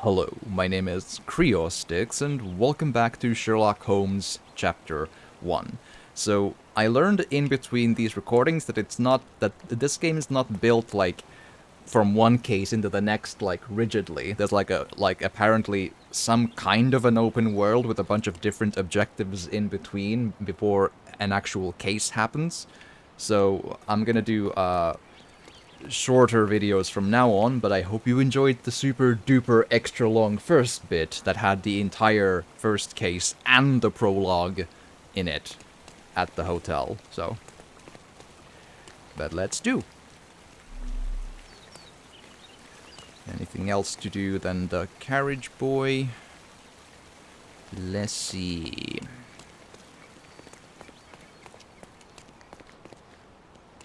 Hello, my name is Creostix, and welcome back to Sherlock Holmes Chapter 1. So, I learned in between these recordings that this game is not built, from one case into the next, rigidly. There's, apparently some kind of an open world with a bunch of different objectives in between before an actual case happens. So, I'm gonna do, shorter videos from now on, but I hope you enjoyed the super duper extra long first bit that had the entire first case and the prologue in it at the hotel. So, but let's do. Anything else to do than the carriage boy? Let's see.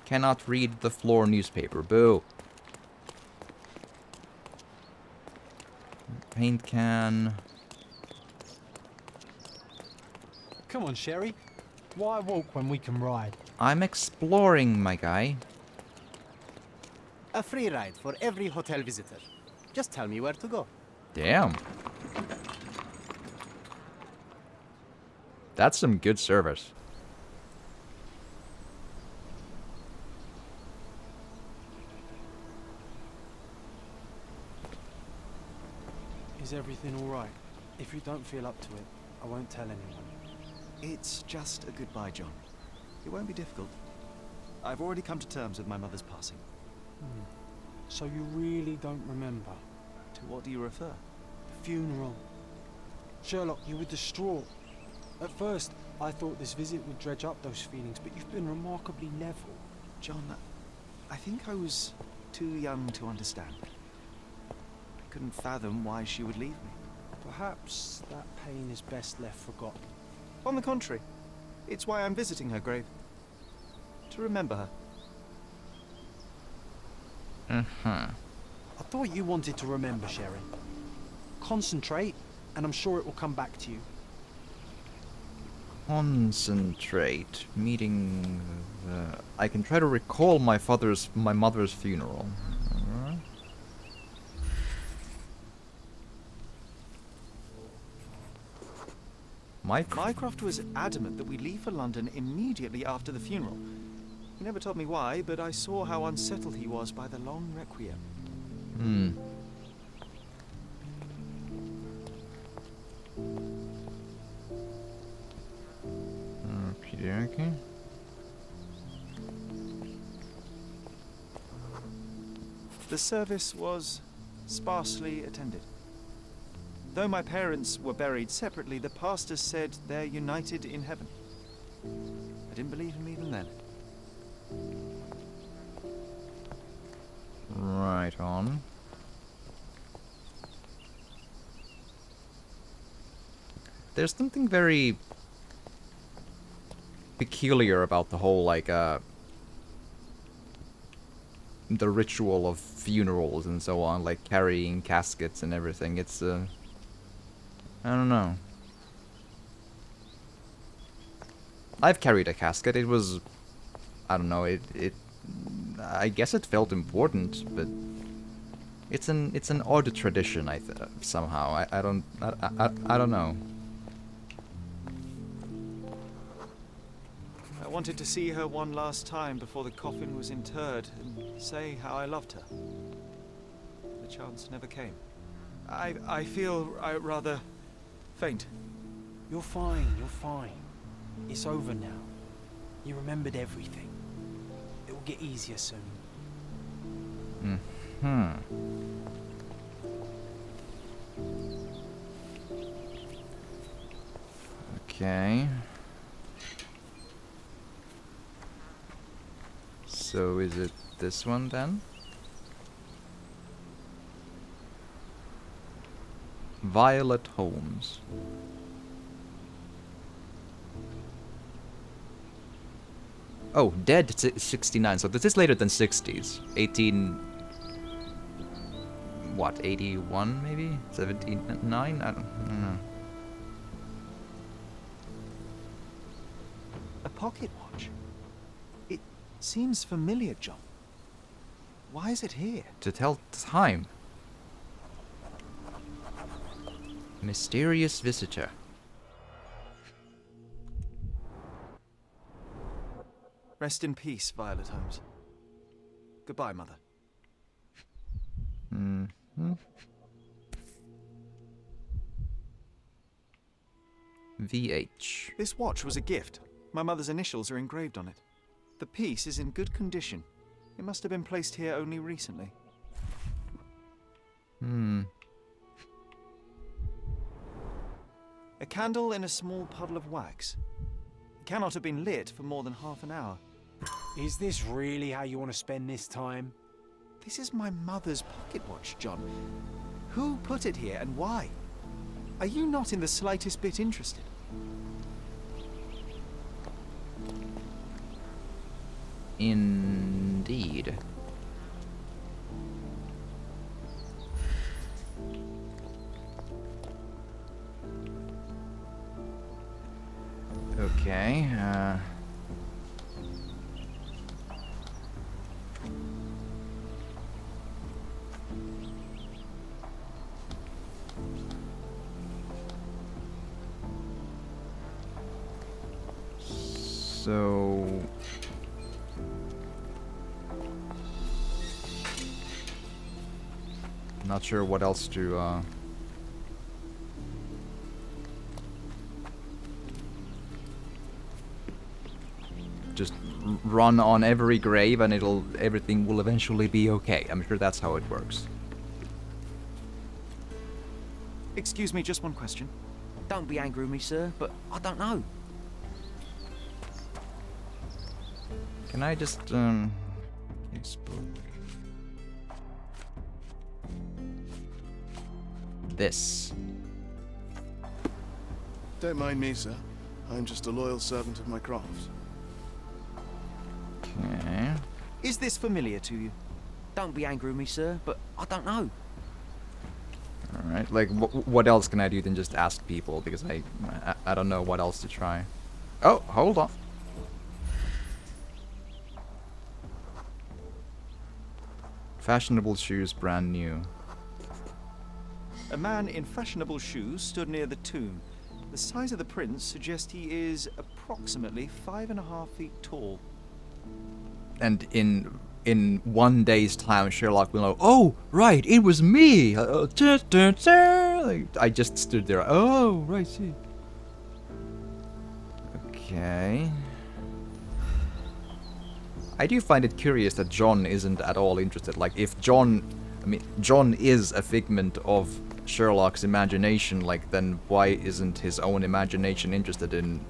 Cannot read the floor newspaper. Boo. Paint can. Come on, Sherry. Why walk when we can ride? I'm exploring, my guy. A free ride for every hotel visitor. Just tell me where to go. Damn. That's some good service. Is everything all right? If you don't feel up to it, I won't tell anyone. It's just a goodbye, John. It won't be difficult. I've already come to terms with my mother's passing. So you really don't remember? To what do you refer? The funeral. Sherlock, you were distraught. At first, I thought this visit would dredge up those feelings, but you've been remarkably level. John, I think I was too young to understand. I couldn't fathom why she would leave me. Perhaps that pain is best left forgotten. On the contrary, it's why I'm visiting her grave. To remember her. I thought you wanted to remember, Sherry. Concentrate, and I'm sure it will come back to you. Concentrate. Meeting. I can try to recall my mother's funeral. Mycroft was adamant that we leave for London immediately after the funeral. He never told me why, but I saw how unsettled he was by the long requiem. Okay. The service was sparsely attended. Though my parents were buried separately, the pastor said they're united in heaven. I didn't believe him even then. Right on. There's something very peculiar about the whole, the ritual of funerals and so on, like carrying caskets and everything. It's, I don't know. I've carried a casket. It was, I don't know, I guess it felt important, but it's an odd tradition, somehow. I don't know. I wanted to see her one last time before the coffin was interred and say how I loved her. The chance never came. I feel rather faint. You're fine, you're fine. It's over now. You remembered everything. It will get easier soon. Okay. So is it this one then? Violet Holmes. Oh, dead 69, so this is later than 60s. 81 maybe? 79? I don't know. A pocket watch? It seems familiar, John. Why is it here? To tell time. Mysterious visitor. Rest in peace, Violet Holmes. Goodbye, Mother. Mm-hmm. VH. This watch was a gift. My mother's initials are engraved on it. The piece is in good condition. It must have been placed here only recently. A candle in a small puddle of wax. It cannot have been lit for more than half an hour. Is this really how you want to spend this time? This is my mother's pocket watch, John. Who put it here and why? Are you not in the slightest bit interested? Indeed. Okay, so... Not sure what else to, just run on every grave and everything will eventually be okay. I'm sure that's how it works. Excuse me, just one question. Don't be angry with me, sir, but I don't know. Can I just, Facebook. This. Don't mind me, sir. I'm just a loyal servant of my craft. Okay. Is this familiar to you? Don't be angry with me, sir, but I don't know. Alright, like, what else can I do than just ask people? Because I don't know what else to try. Oh, hold on. Fashionable shoes, brand new. A man in fashionable shoes stood near the tomb. The size of the prints suggest he is approximately 5.5 feet tall. And in one day's time, Sherlock will know, oh, right, it was me! Like, I just stood there, oh, right, see. Okay. I do find it curious that John isn't at all interested. Like, if John... I mean, John is a figment of Sherlock's imagination, like, then why isn't his own imagination interested in,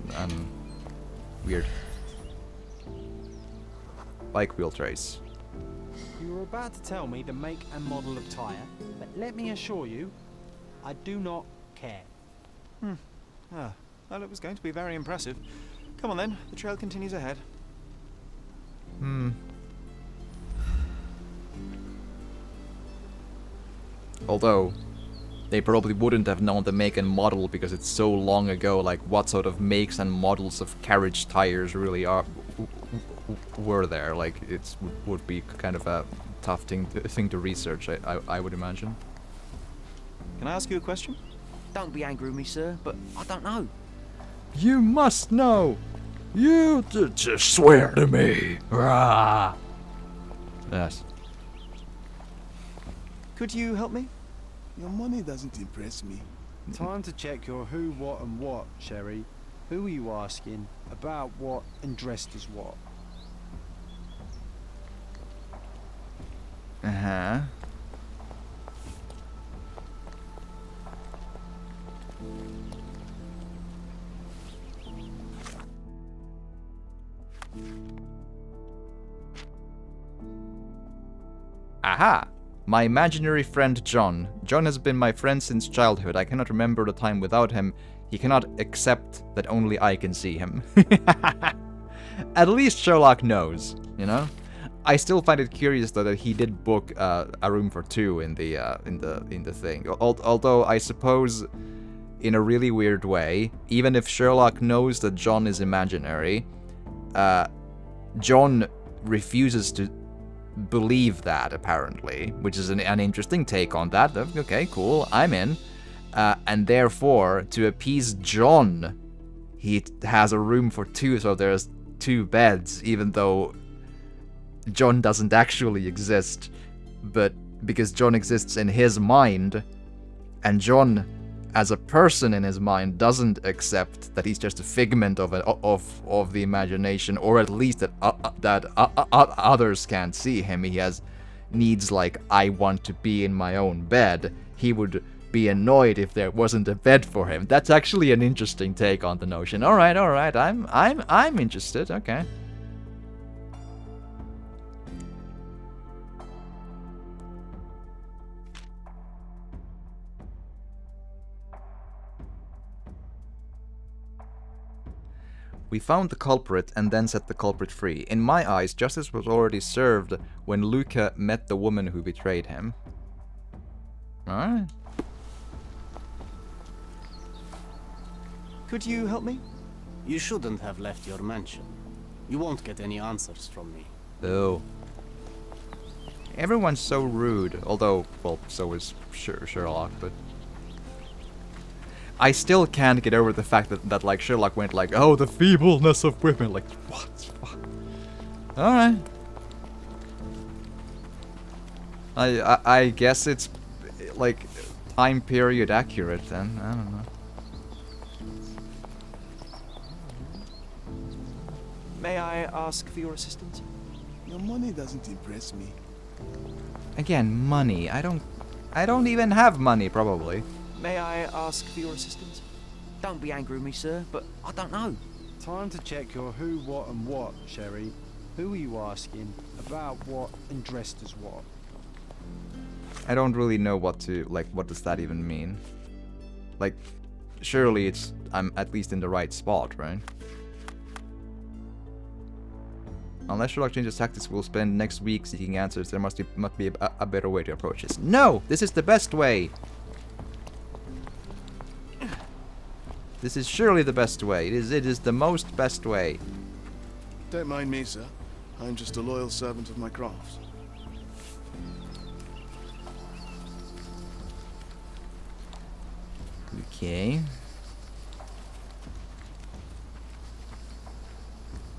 weird. Bike wheel trace. You were about to tell me the make and model of tyre, but let me assure you, I do not care. Ah, well, it was going to be very impressive. Come on then, the trail continues ahead. Although, they probably wouldn't have known the make and model because it's so long ago, like what sort of makes and models of carriage tires really were there. Like, it would be kind of a tough thing to research, I would imagine. Can I ask you a question? Don't be angry with me, sir, but I don't know. You must know! You just swear to me! Rah! Yes. Could you help me? Your money doesn't impress me. Time to check your who, what and what, Sherry. Who are you asking, about what and dressed as what? Uh-huh. Aha! My imaginary friend John. John has been my friend since childhood. I cannot remember the time without him. He cannot accept that only I can see him. At least Sherlock knows, you know? I still find it curious though that he did book a room for two in the thing. Although I suppose in a really weird way, even if Sherlock knows that John is imaginary, John refuses to believe that, apparently, which is an interesting take on that. Okay, cool, I'm in. and therefore, to appease John, he has a room for two, so there's 2 beds, even though John doesn't actually exist, but because John exists in his mind, and John, as a person in his mind, doesn't accept that he's just a figment of the imagination, or at least that others can't see him. He has needs like, I want to be in my own bed. He would be annoyed if there wasn't a bed for him. That's actually an interesting take on the notion. All right, I'm interested. Okay. We found the culprit and then set the culprit free. In my eyes, justice was already served when Luca met the woman who betrayed him. Alright. Could you help me? You shouldn't have left your mansion. You won't get any answers from me. Oh. Everyone's so rude. Although, well, so is Sherlock, but... I still can't get over the fact that like, Sherlock went like, oh, the feebleness of women. Like, what? Alright. I guess it's, like, time period accurate then. I don't know. May I ask for your assistance? Your money doesn't impress me. Again, money. I don't even have money, probably. May I ask for your assistance? Don't be angry with me, sir, but I don't know. Time to check your who, what, and what, Sherry. Who are you asking? About what and dressed as what? I don't really know what does that even mean? Like, surely I'm at least in the right spot, right? Unless Sherlock changes tactics, we'll spend next week seeking answers. There must be a better way to approach this. No! This is the best way! This is surely the best way. It is the most best way. Don't mind me, sir. I'm just a loyal servant of my craft. Okay.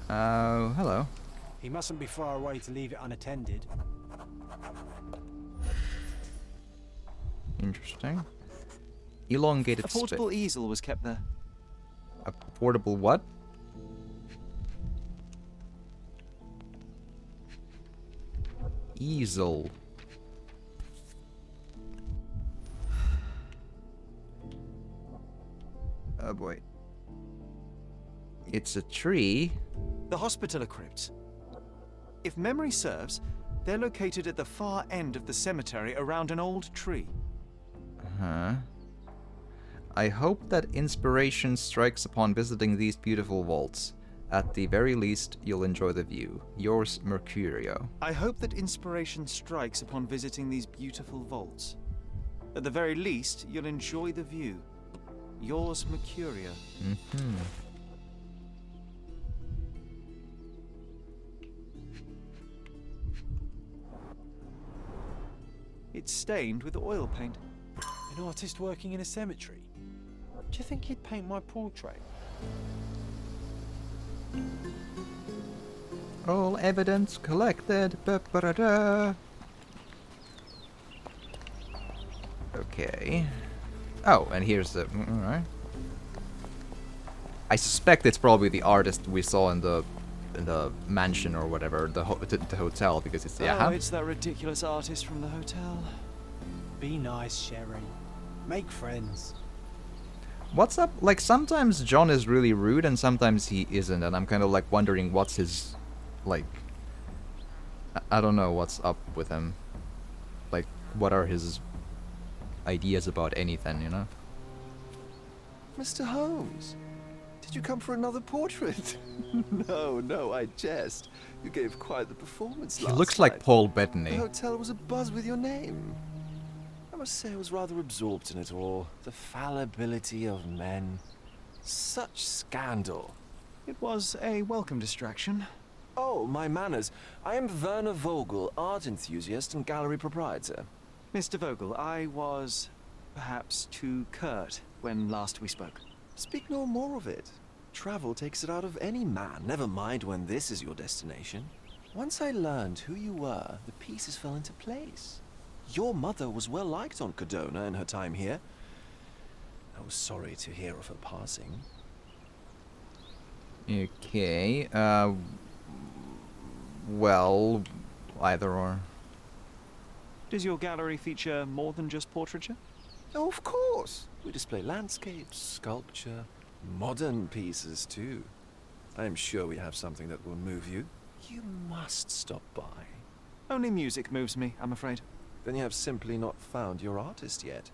Hello. He mustn't be far away to leave it unattended. Interesting. Elongated A portable easel was kept there. A portable what? Easel. Oh boy. It's a tree. The hospitaller crypts. If memory serves, they're located at the far end of the cemetery around an old tree. Huh. I hope that inspiration strikes upon visiting these beautiful vaults. At the very least, you'll enjoy the view. Yours, Mercurio. I hope that inspiration strikes upon visiting these beautiful vaults. At the very least, you'll enjoy the view. Yours, Mercurio. Mm-hmm. It's stained with oil paint. An artist working in a cemetery? Do you think he'd paint my portrait? All evidence collected. Ba-ba-da-da. Okay. Oh, and here's the... Alright. I suspect it's probably the artist we saw in the mansion or whatever, the hotel, because it's... Oh, it's that ridiculous artist from the hotel. Be nice, Sherry. Make friends. What's up? Like, sometimes John is really rude and sometimes he isn't, and I'm kind of like wondering what's his, like, I don't know what's up with him. Like, what are his ideas about anything, you know? Mr. Holmes, did you come for another portrait? No, I jest. You gave quite the performance He last looks like night. Paul The Bettany. hotel was abuzz with your name. I must say I was rather absorbed in it all. The fallibility of men. Such scandal. It was a welcome distraction. Oh, my manners. I am Werner Vogel, art enthusiast and gallery proprietor. Mr. Vogel, I was perhaps too curt when last we spoke. Speak no more of it. Travel takes it out of any man, never mind when this is your destination. Once I learned who you were, the pieces fell into place. Your mother was well liked on Cardona in her time here. I was sorry to hear of her passing. Okay, well, either or. Does your gallery feature more than just portraiture? Oh, of course. We display landscapes, sculpture, modern pieces too. I am sure we have something that will move you. You must stop by. Only music moves me, I'm afraid. Then you have simply not found your artist yet.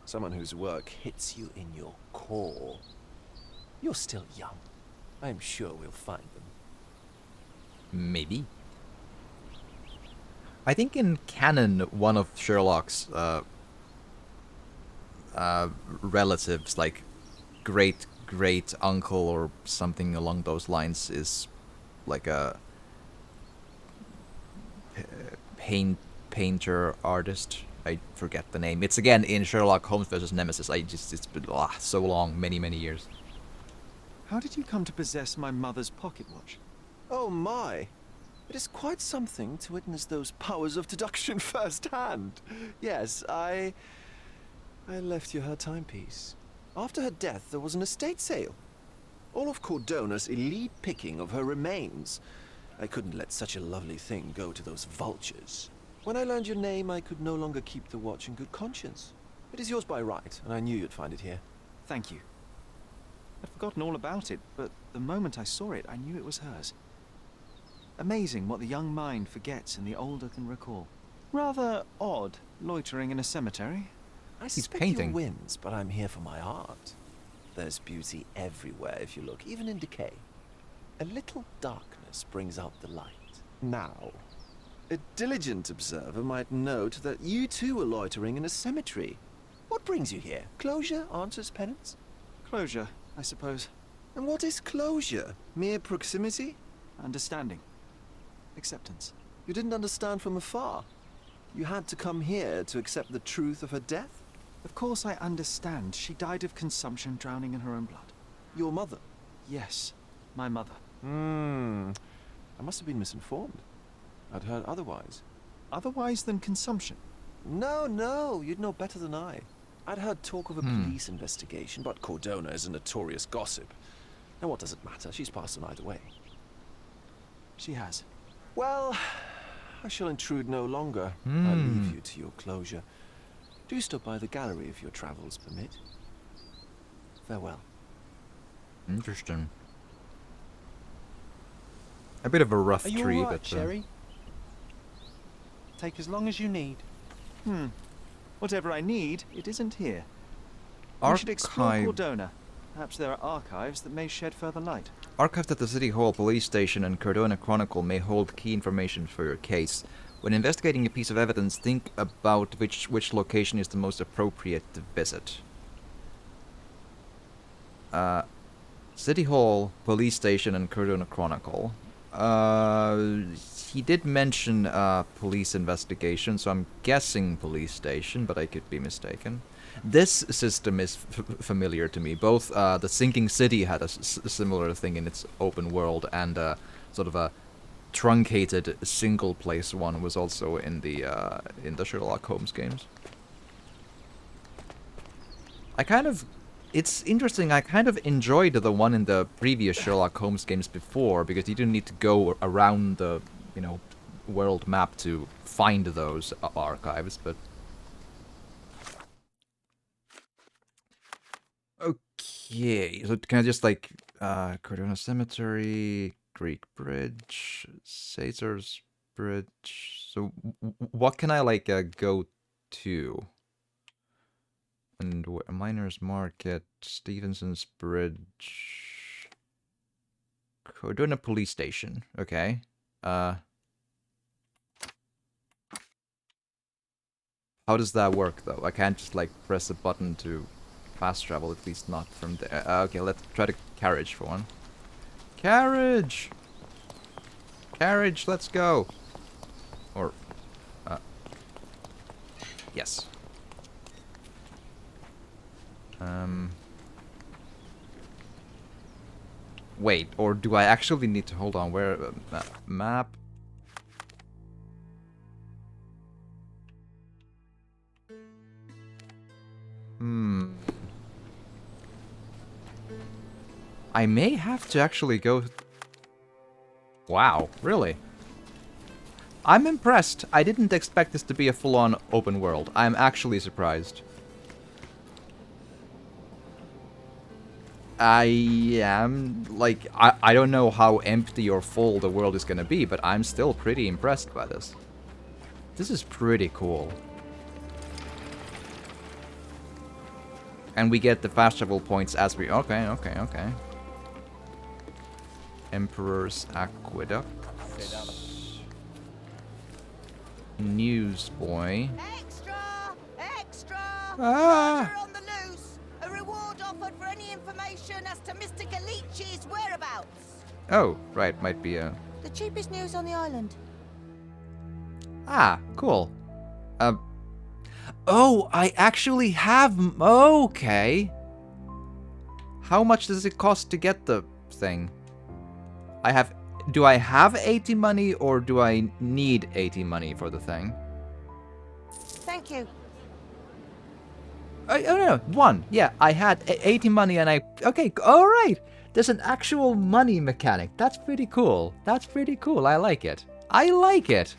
Someone whose work hits you in your core. You're still young. I am sure we'll find them. Maybe. I think in canon, one of Sherlock's relatives, like great uncle or something along those lines, is like a painter artist. I forget the name. It's again in Sherlock Holmes versus Nemesis. It's been so long, many years. How did you come to possess my mother's pocket watch? Oh my! It is quite something to witness those powers of deduction firsthand. Yes, I left you her timepiece. After her death, there was an estate sale. All of Cordona's elite picking of her remains. I couldn't let such a lovely thing go to those vultures. When I learned your name, I could no longer keep the watch in good conscience. It is yours by right, and I knew you'd find it here. Thank you. I'd forgotten all about it, but the moment I saw it, I knew it was hers. Amazing what the young mind forgets and the older can recall. Rather odd, loitering in a cemetery. I suspect you wins, but I'm here for my art. There's beauty everywhere if you look, even in decay. A little darkness brings out the light. Now, a diligent observer might note that you too are loitering in a cemetery. What brings you here? Closure answers penance? Closure, I suppose. And what is closure? Mere proximity? Understanding. Acceptance. You didn't understand from afar. You had to come here to accept the truth of her death? Of course I understand. She died of consumption, drowning in her own blood. Your mother? Yes, my mother. I must have been misinformed. I'd heard otherwise. Otherwise than consumption? No, you'd know better than I. I'd heard talk of a police investigation, but Cordona is a notorious gossip. And what does it matter? She's passed on either way. She has. Well, I shall intrude no longer. I'll leave you to your closure. Do stop by the gallery if your travels permit. Farewell. Interesting. A bit of a rough Are you tree, all right, but Sherry? Take as long as you need. Whatever I need, it isn't here. We should explore Cordona. Perhaps there are archives that may shed further light. Archived at the City Hall, Police Station, and Cardona Chronicle may hold key information for your case. When investigating a piece of evidence, think about which location is the most appropriate to visit. City Hall, Police Station, and Cardona Chronicle. He did mention police investigation, so I'm guessing police station, but I could be mistaken. This system is familiar to me. Both the Sinking City had a similar thing in its open world, and sort of a truncated single-place one was also in the Sherlock Holmes games. It's interesting, I kind of enjoyed the one in the previous Sherlock Holmes games before, because you didn't need to go around the, world map to find those archives, but... Okay, so can I just, Cardona Cemetery, Greek Bridge, Caesar's Bridge... So, what can I, go to? And Miners Market, Stevenson's Bridge, Cardona Police Station. Okay. How does that work though? I can't just press a button to fast travel. At least not from there. Okay, let's try the carriage for one. Carriage. Carriage. Let's go. Or. Yes. Wait, or do I actually need to hold on? Where map? I may have to actually go. Wow, really? I'm impressed. I didn't expect this to be a full-on open world. I'm actually surprised. I am, like, I don't know how empty or full the world is gonna be, but I'm still pretty impressed by this. This is pretty cool. And we get the fast travel points as we... Okay. Emperor's Aqueduct. Newsboy. Extra! Extra! Ah! Murder on the loose! A reward offered for any information as to Mr. Galichi's whereabouts. Oh, right, might be a... The cheapest news on the island. Ah, cool. Oh, I actually have... Okay. How much does it cost to get the thing? I have... Do I have 80 money, or do I need 80 money for the thing? Thank you. Oh, no, 1. Yeah, I had 80 money and I... Okay, alright. There's an actual money mechanic. That's pretty cool. That's pretty cool. I like it. I like it.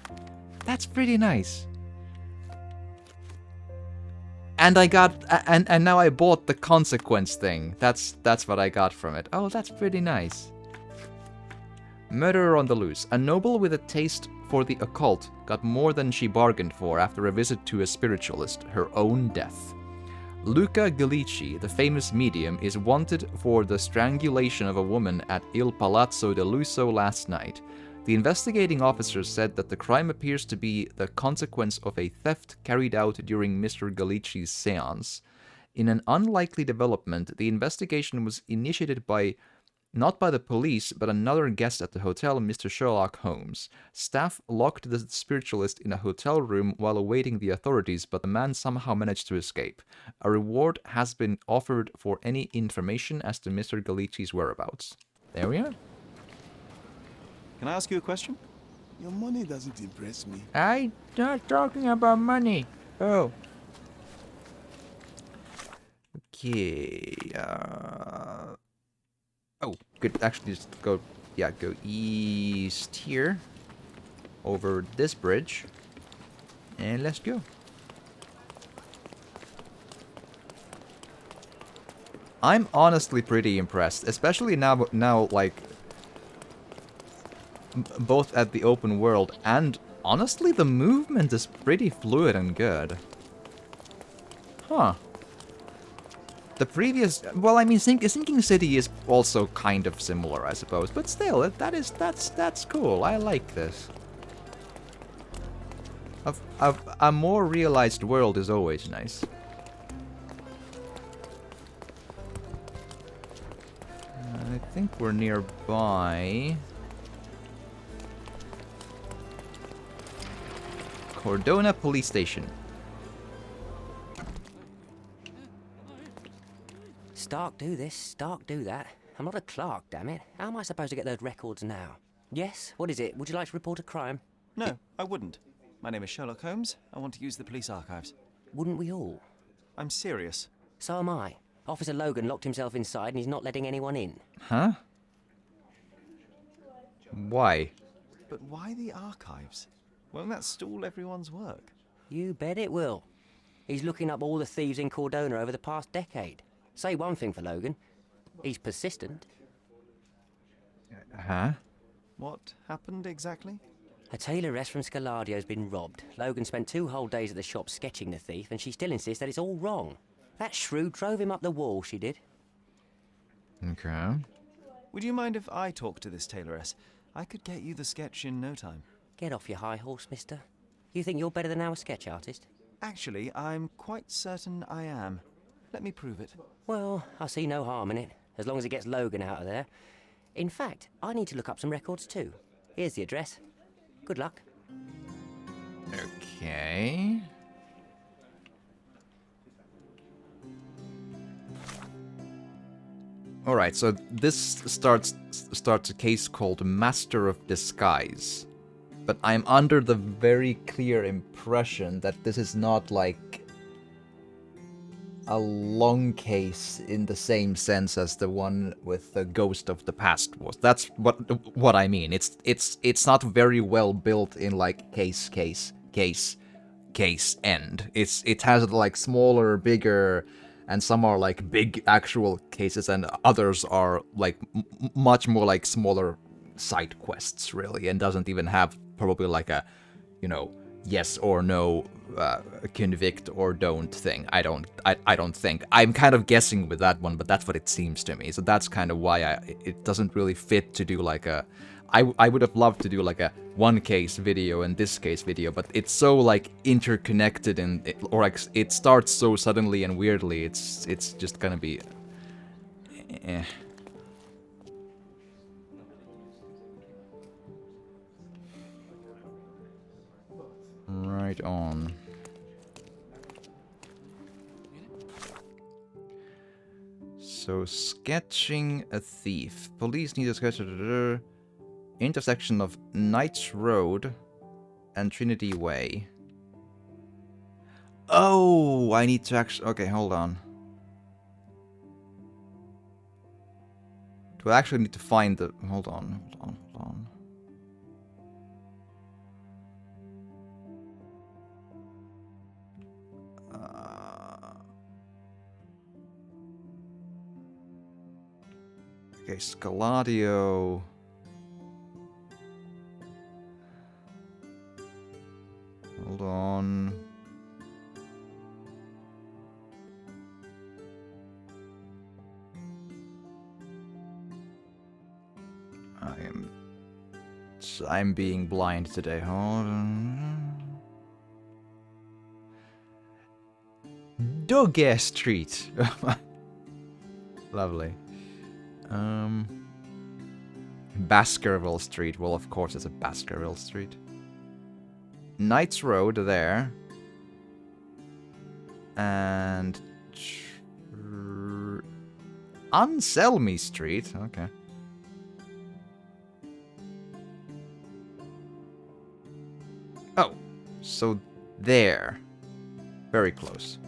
That's pretty nice. And I got... And now I bought the consequence thing. That's what I got from it. Oh, that's pretty nice. Murderer on the loose. A noble with a taste for the occult got more than she bargained for after a visit to a spiritualist, her own death. Luca Galici, the famous medium, is wanted for the strangulation of a woman at Il Palazzo de Lusso last night. The investigating officers said that the crime appears to be the consequence of a theft carried out during Mr. Galici's seance. In an unlikely development, the investigation was initiated not by the police, but another guest at the hotel, Mr. Sherlock Holmes. Staff locked the spiritualist in a hotel room while awaiting the authorities, but the man somehow managed to escape. A reward has been offered for any information as to Mr. Galici's whereabouts. There we are. Can I ask you a question? Your money doesn't impress me. I'm not talking about money. Oh. Okay. Oh, good. Actually, just go east here, over this bridge, and let's go. I'm honestly pretty impressed, especially now like, both at the open world and honestly the movement is pretty fluid and good. Huh. The previous, well, I mean, Sinking City is also kind of similar, I suppose, but still, that's cool. I like this. A more realized world is always nice. I think we're nearby. Cordona Police Station. Stark do this, Stark do that. I'm not a clerk, damn it. How am I supposed to get those records now? Yes? What is it? Would you like to report a crime? No, I wouldn't. My name is Sherlock Holmes. I want to use the police archives. Wouldn't we all? I'm serious. So am I. Officer Logan locked himself inside and he's not letting anyone in. Huh? Why? But why the archives? Won't that stall everyone's work? You bet it will. He's looking up all the thieves in Cordona over the past decade. Say one thing for Logan. He's persistent. Huh? What happened exactly? A tailoress from Scaladio's been robbed. Logan spent 2 whole days at the shop sketching the thief, and she still insists that it's all wrong. That shrew drove him up the wall, she did. Okay. Would you mind if I talk to this tailoress? I could get you the sketch in no time. Get off your high horse, mister. You think you're better than our sketch artist? Actually, I'm quite certain I am. Let me prove it. Well, I see no harm in it, as long as it gets Logan out of there. In fact, I need to look up some records too. Here's the address. Good luck. Okay. Alright, so this starts a case called Master of Disguise. But I'm under the very clear impression that this is not like a long case in the same sense as the one with the Ghost of the Past was. That's what I mean. It's not very well built in like case end. It has like smaller, bigger, and some are like big actual cases, and others are like much more like smaller side quests, really, and doesn't even have probably like a, you know, yes or no, convict or don't thing. I don't think. I'm kind of guessing with that one, but that's what it seems to me. So that's kind of why it doesn't really fit to do like a. I would have loved to do like a one case video and this case video, but it's so like interconnected and or like it starts so suddenly and weirdly. It's just gonna be. Right on. So sketching a thief. Police need to sketch a intersection of Knights Road and Trinity Way. Oh, I need to actually... Okay, hold on. Do I actually need to find the... Hold on. Okay, Scaladio... Hold on. I'm being blind today. Hold on. Dogge Street. Lovely. Baskerville Street. Well, of course it's a Baskerville Street. Knights Road there. And... Unselmy Street. Okay. Oh, so there. Very close.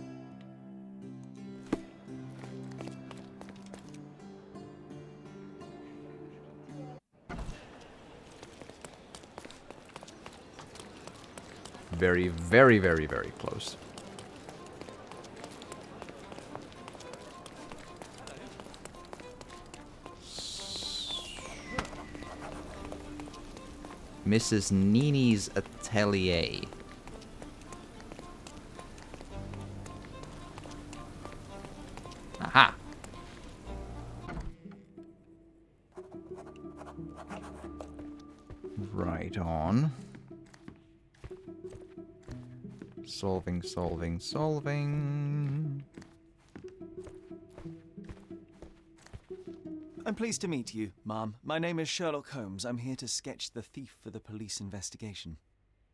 Very, very, very, very close. Mrs. Nini's Atelier. Aha! Right on. Solving. I'm pleased to meet you, ma'am. My name is Sherlock Holmes. I'm here to sketch the thief for the police investigation.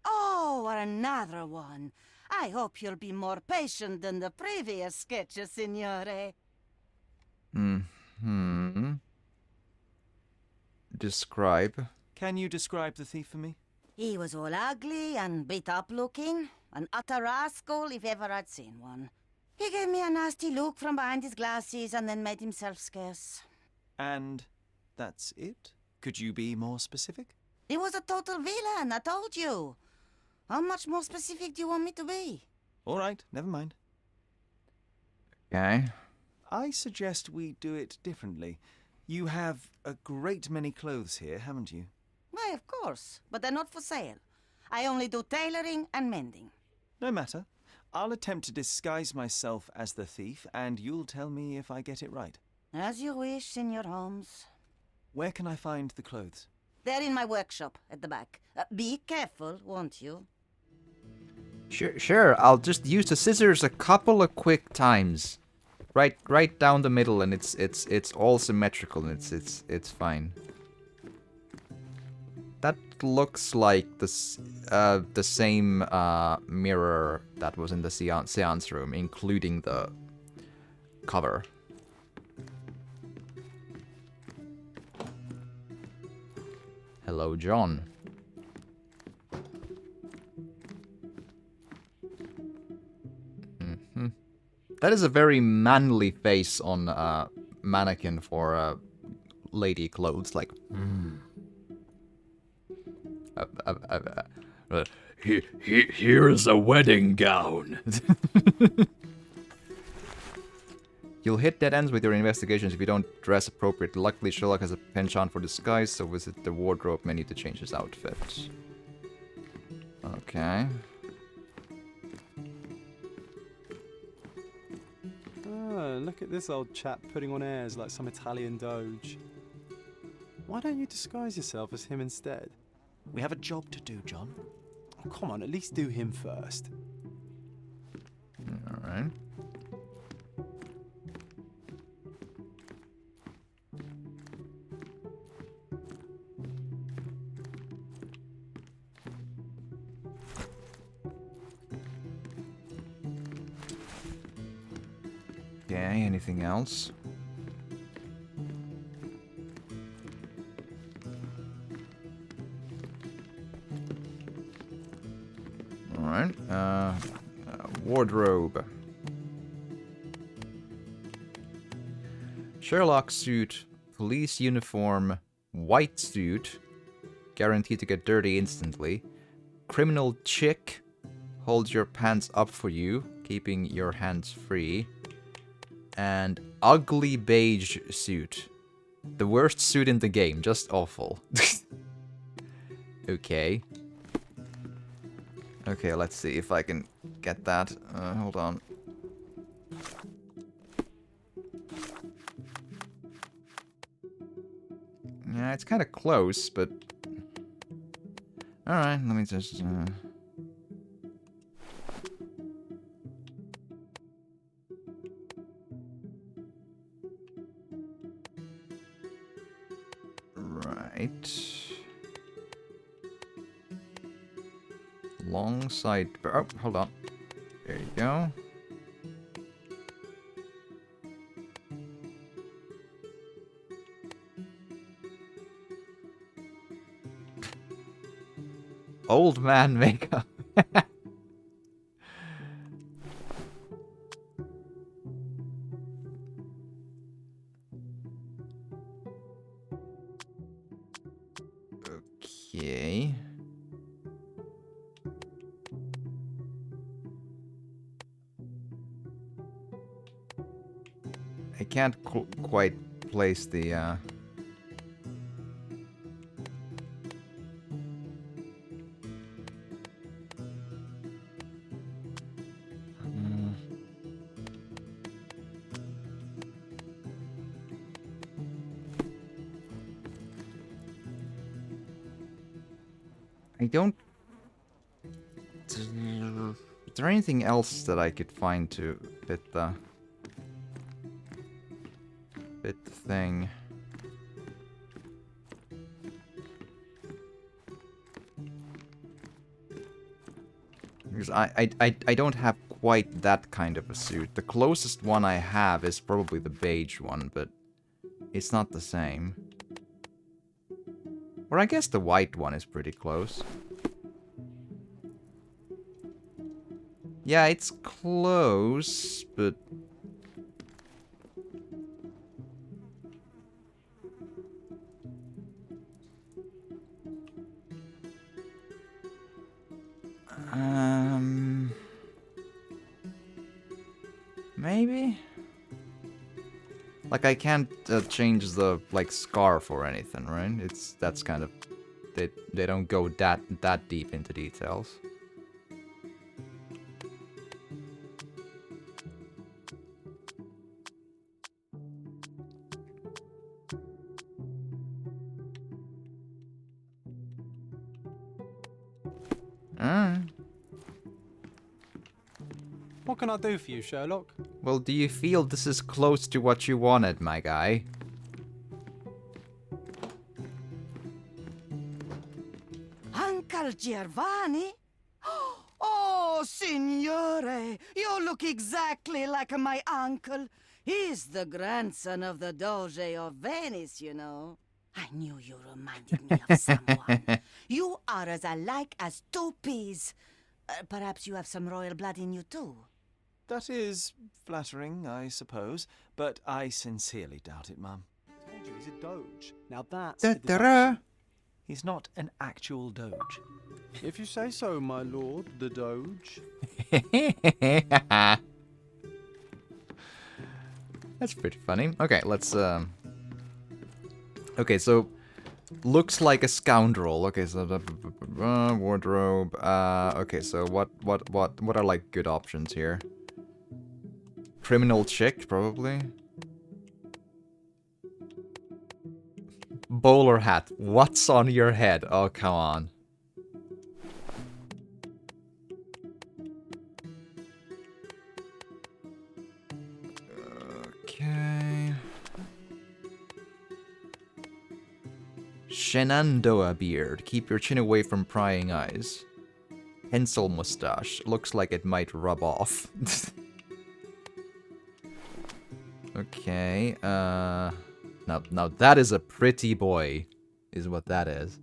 Oh, another one. I hope you'll be more patient than the previous sketches, signore. Describe. Can you describe the thief for me? He was all ugly and beat up looking. An utter rascal if ever I'd seen one. He gave me a nasty look from behind his glasses and then made himself scarce. And that's it? Could you be more specific? He was a total villain, I told you. How much more specific do you want me to be? All right, never mind. Okay. I suggest we do it differently. You have a great many clothes here, haven't you? Why, of course, but they're not for sale. I only do tailoring and mending. No matter. I'll attempt to disguise myself as the thief, and you'll tell me if I get it right. As you wish, Senor Holmes. Where can I find the clothes? They're in my workshop at the back. Be careful, won't you? Sure. I'll just use the scissors a couple of quick times, right down the middle, and it's all symmetrical, and it's fine. That looks like the same mirror that was in the seance room, including the cover. Hello, John. That is a very manly face on a mannequin for lady clothes, like. Here is a wedding gown. You'll hit dead ends with your investigations if you don't dress appropriately. Luckily, Sherlock has a penchant for disguise, so visit the wardrobe menu to change his outfit. Okay. Ah, look at this old chap putting on airs like some Italian doge. Why don't you disguise yourself as him instead? We have a job to do, John. Oh, come on, at least do him first. Alright. Okay, anything else? Alright, wardrobe. Sherlock suit, police uniform, white suit, guaranteed to get dirty instantly. Criminal chick, holds your pants up for you, keeping your hands free. And ugly beige suit. The worst suit in the game, just awful. Okay. Okay, let's see if I can get that. Hold on. Yeah, it's kind of close, but... Alright, let me just... Right. Long side... Oh, hold on. There you go. Old man makeup. Okay. I can't quite place the I don't... Is there anything else that I could find to fit the thing? Because I don't have quite that kind of a suit. The closest one I have is probably the beige one, but it's not the same. Or I guess the white one is pretty close. Yeah, it's close, but... Maybe? Like, I can't change the, like, scarf or anything, right? That's kind of... They don't go that deep into details. Alright. What can I do for you, Sherlock? Well, do you feel this is close to what you wanted, my guy? Uncle Giovanni? Oh, signore, you look exactly like my uncle. He's the grandson of the Doge of Venice, you know. I knew you reminded me of someone. You are as alike as two peas. Perhaps you have some royal blood in you too. That is flattering, I suppose, but I sincerely doubt it, Mum. I told you he's a doge. Now that's Da a da deduction. He's not an actual doge. If you say so, my lord, the doge. That's pretty funny. Okay, let's okay, so looks like a scoundrel. Okay, so wardrobe. Okay, so what are like good options here? Criminal chick, probably. Bowler hat. What's on your head? Oh, come on. Okay. Shenandoah beard. Keep your chin away from prying eyes. Pencil mustache. Looks like it might rub off. Okay, now that is a pretty boy, is what that is.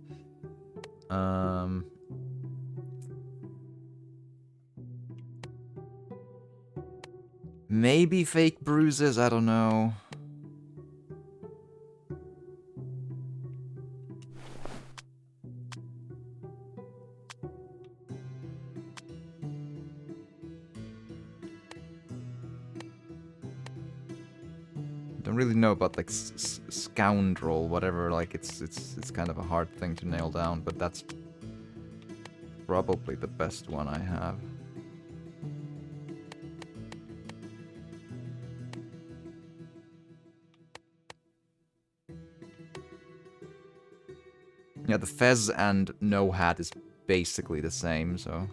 Maybe fake bruises, I don't know. Don't really know about like scoundrel, whatever. Like it's kind of a hard thing to nail down, but that's probably the best one I have. Yeah, the fez and no hat is basically the same, so.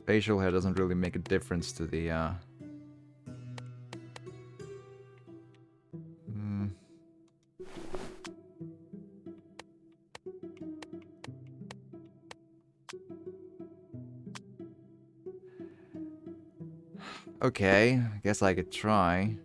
Facial hair doesn't really make a difference to the, Okay, I guess I could try.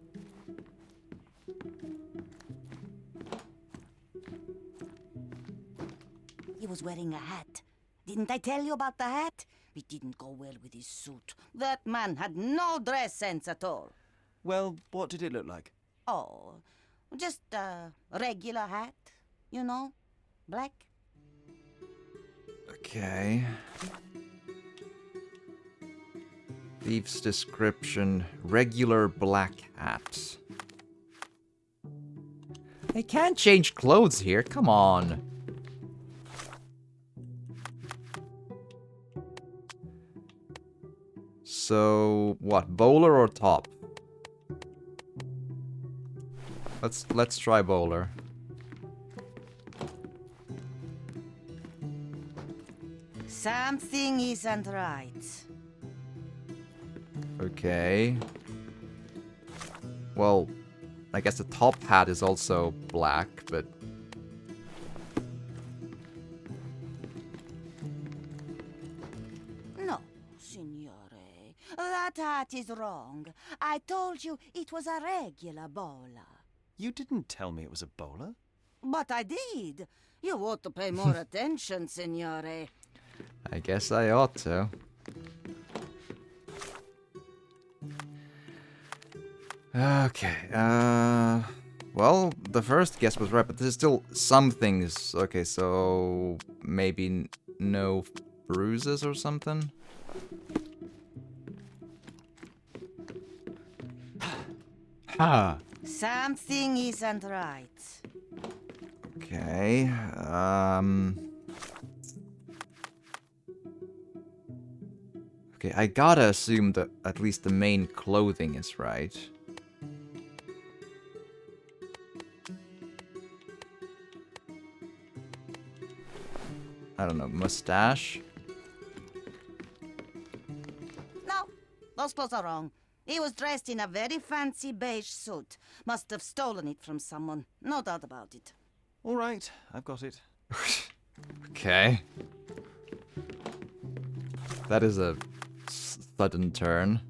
He was wearing a hat. Didn't I tell you about the hat? It didn't go well with his suit. That man had no dress sense at all. Well, what did it look like? Oh, just a regular hat, you know, black. Okay. Thief's description, regular black hat. I can't change clothes here, come on. So, what, bowler or top? Let's try bowler. Something isn't right. Okay. Well, I guess the top hat is also black, but... No, signore. That hat is wrong. I told you it was a regular bowler. You didn't tell me it was a bowler. But I did. You ought to pay more attention, signore. I guess I ought to. Okay, well, the first guess was right, but there's still some things. Okay, so maybe no bruises or something? Ha! Something isn't right. Okay, Okay, I gotta assume that at least the main clothing is right. I don't know, mustache? No, those clothes are wrong. He was dressed in a very fancy beige suit. Must have stolen it from someone. No doubt about it. All right, I've got it. Okay. That is a sudden turn.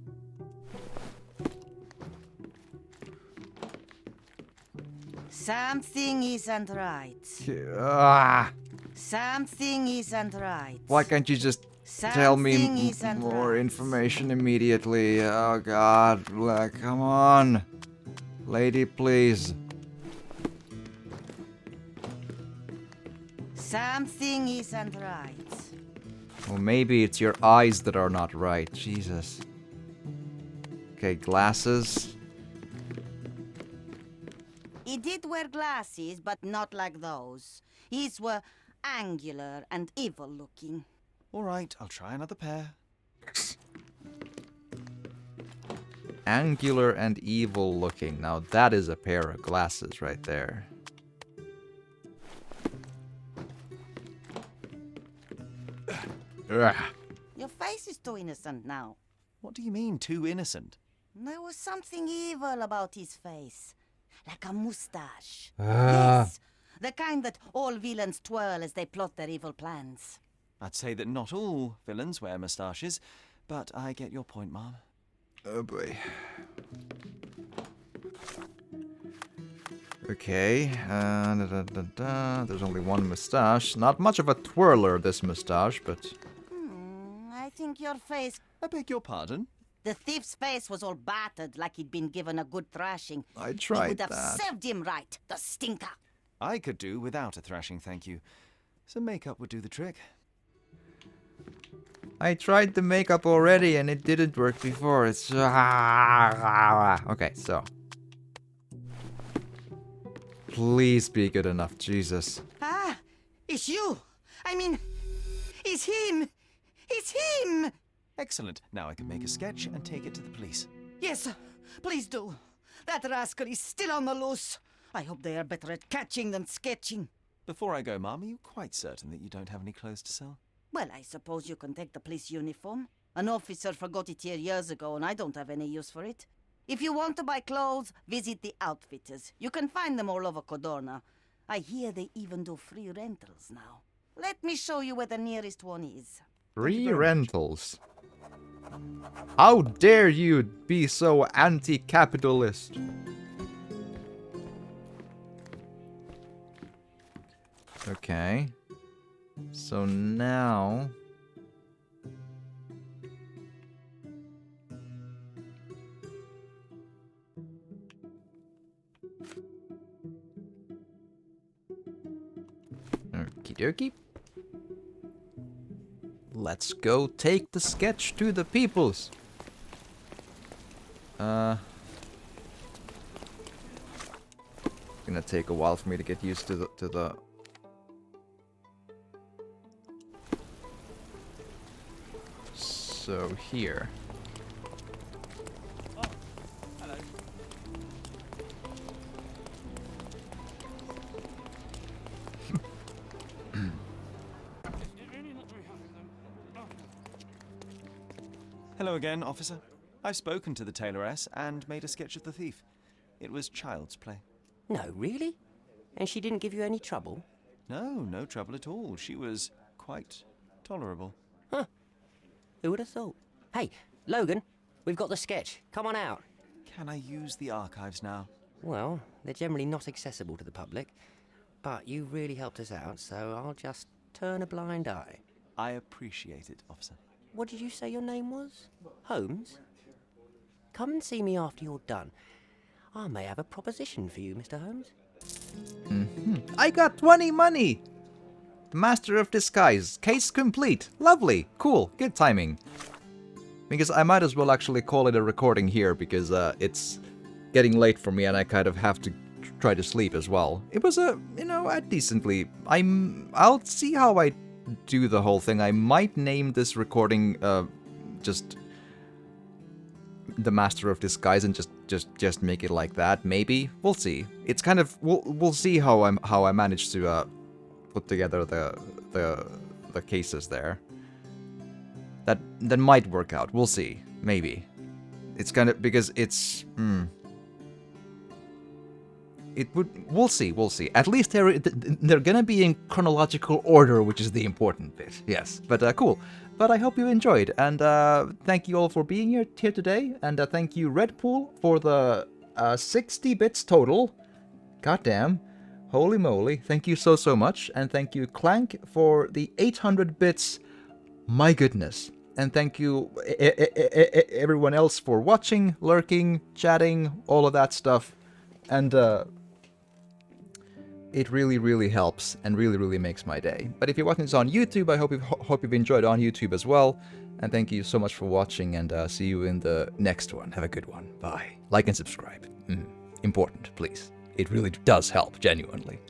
Something isn't right. Ah, Something isn't right. why can't you just tell me Something isn't more right. information immediately? Oh god, come on. Lady, please. Something isn't right. Well, maybe it's your eyes that are not right. Jesus. Okay, glasses. He did wear glasses, but not like those. His were angular and evil looking. All right, I'll try another pair. Angular and evil looking. Now that is a pair of glasses right there. Ugh. Your face is too innocent now. What do you mean, too innocent? There was something evil about his face. Like a mustache. Ah. Yes, the kind that all villains twirl as they plot their evil plans. I'd say that not all villains wear moustaches, but I get your point, Mom. Oh boy. Okay, there's only one mustache. Not much of a twirler, this mustache, but... I think your face... I beg your pardon? The thief's face was all battered like he'd been given a good thrashing. I It tried would have that. served him right, the stinker. I could do without a thrashing, thank you. Some makeup would do the trick. I tried the makeup already and it didn't work before. It's... Okay, so... Please be good enough, Jesus. Ah, it's you. I mean, it's him. It's him. Excellent. Now I can make a sketch and take it to the police. Yes, please do. That rascal is still on the loose. I hope they are better at catching than sketching. Before I go, Mom, are you quite certain that you don't have any clothes to sell? Well, I suppose you can take the police uniform. An officer forgot it here years ago, and I don't have any use for it. If you want to buy clothes, visit the outfitters. You can find them all over Codorna. I hear they even do free rentals now. Let me show you where the nearest one is. Free rentals. How dare you be so anti-capitalist? Okay. So now... Okie dokie. Let's go take the sketch to the peoples. Gonna take a while for me to get used to the So here. Hello again, officer. I've spoken to the tailoress and made a sketch of the thief. It was child's play. No, really? And she didn't give you any trouble? No trouble at all. She was quite tolerable. Huh. Who would have thought? Hey, Logan, we've got the sketch. Come on out. Can I use the archives now? Well, they're generally not accessible to the public, but you really helped us out, so I'll just turn a blind eye. I appreciate it, officer. What did you say your name was? Holmes? Come and see me after you're done. I may have a proposition for you, Mr. Holmes. I got 20 money! The Master of Disguise. Case complete. Lovely. Cool. Good timing. Because I might as well actually call it a recording here, because it's getting late for me and I kind of have to try to sleep as well. It was a decently... I'll see how I do the whole thing. I might name this recording just the Master of Disguise and just make it like that. Maybe we'll see. It's kind of we'll see how I manage to put together the cases there. That might work out. We'll see. Maybe it's kind of because it's We'll see. At least they're gonna be in chronological order, which is the important bit. Yes, but cool. But I hope you enjoyed, and thank you all for being here today, and thank you Red Pool for the 60 bits total. Goddamn, holy moly! Thank you so much, and thank you Clank for the 800 bits. My goodness. And thank you everyone else for watching, lurking, chatting, all of that stuff. And it really helps and really makes my day. But if you're watching this on YouTube, I hope you've enjoyed on YouTube as well. And thank you so much for watching, and see you in the next one. Have a good one. Bye. Like and subscribe. Important, please. It really does help, genuinely.